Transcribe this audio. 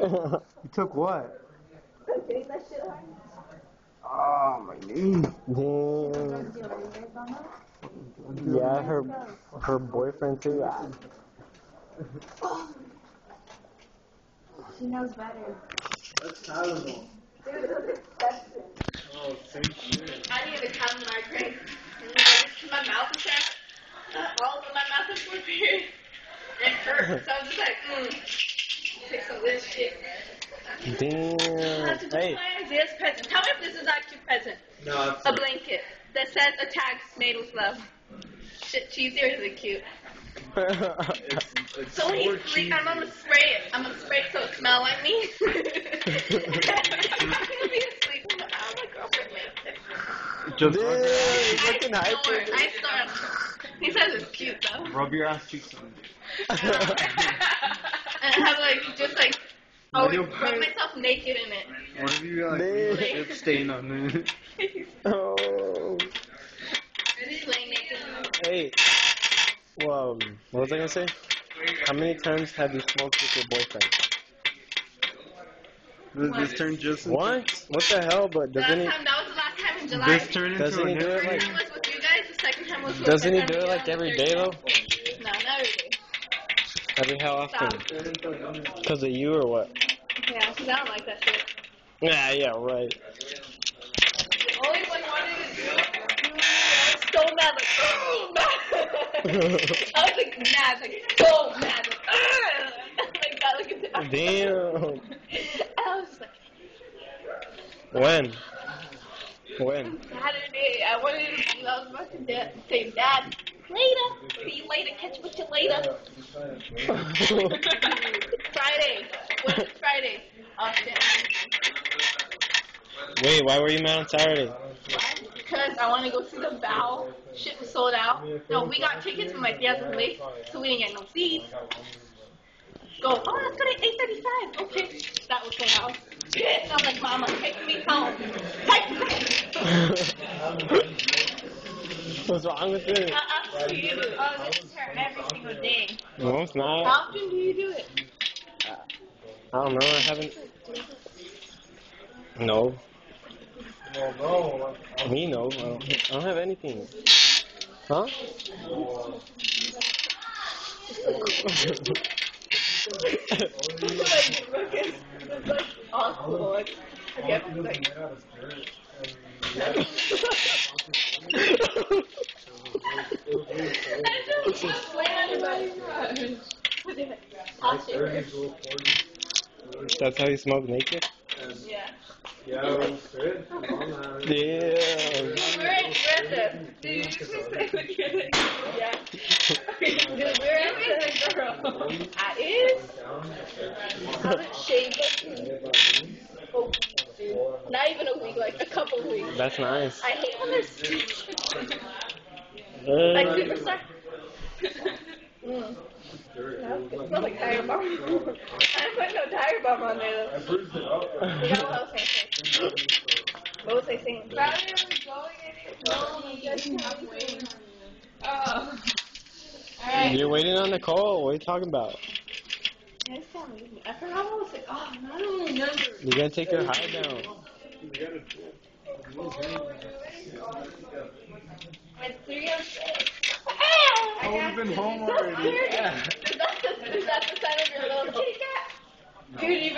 You took what? Getting that shit hard. Oh, my knee. Damn. Yeah, her boyfriend too. She knows better. That's Tylenol. Dude, those expensive. Oh, same shit. I need a common migraine. And just my mouth is all over my mouth is for period. It hurts. So I'm just like, take some of this shit. Damn. Hey. This present. Tell me if this is actually present. No, A blanket that says a tag made with love. Shit cheesy or is it cute? it's So when you more sleep, I'm gonna spray it. I'm gonna spray it so it smells like me. I'm gonna be asleep. Oh, my girlfriend makes it. Just I snore. He says it's cute though. rub your ass cheeks on it. And I have like just like always rub myself naked in it. What if you like lip stain on it? Oh. Just lay naked in it. Hey. Well, what was I gonna say? How many times have you smoked with your boyfriend? This turned just into... What? What the hell? But doesn't he? That was the last time in July. This turned into Doesn't he do it The like? first time was with you guys. The second time was with Doesn't he my do it friend like Miguel, every and day the though? third time- No, not every day. Every how often? Because of you or what? Yeah, because I don't like that shit. Yeah, right. The only one I wanted to do it, I was so mad, like, oh, mad. I was like mad, like so mad, like that, like a Damn. And I was just like, When? Saturday, I wanted to do, I was about to say, Dad, later, see you later, catch you with you later. Friday, what is Friday? Oh shit. Wait, why were you mad on Saturday? Because I want to go see the Bow. Shit was sold out. No, we got tickets, but my dad was late, so we didn't get no seats. Go, oh, let's go to 8:35. Okay, that was sold out. Shit, I'm like, Mama, take me home. What's wrong with it? How often do you do it? Oh, this is her every single day. No, it's not. How often do you do it? I don't know. I haven't. No. Well, no. Me, no. I don't have anything. Huh? It's like awful. Like, okay, like, That's how you smoke naked? yeah. Yeah, it was good. Damn. We're at the. Did you just say what you're like? Yeah. Dude, we're at the girl. I is. I haven't shaved like a week. Not even a week, like a couple weeks. That's nice. I hate when there's like superstar. It smells like Tiger Bomb. I didn't put no Tiger Bomb on there though. You know what I was saying? What was I saying? Alright. You're waiting on Nicole. What are you talking about? I forgot what I was saying. Oh, no, I don't remember. You gotta take your high down. It's 3:06. Oh, we've been home already. Is that the sign of your little kitty cat? Dude, you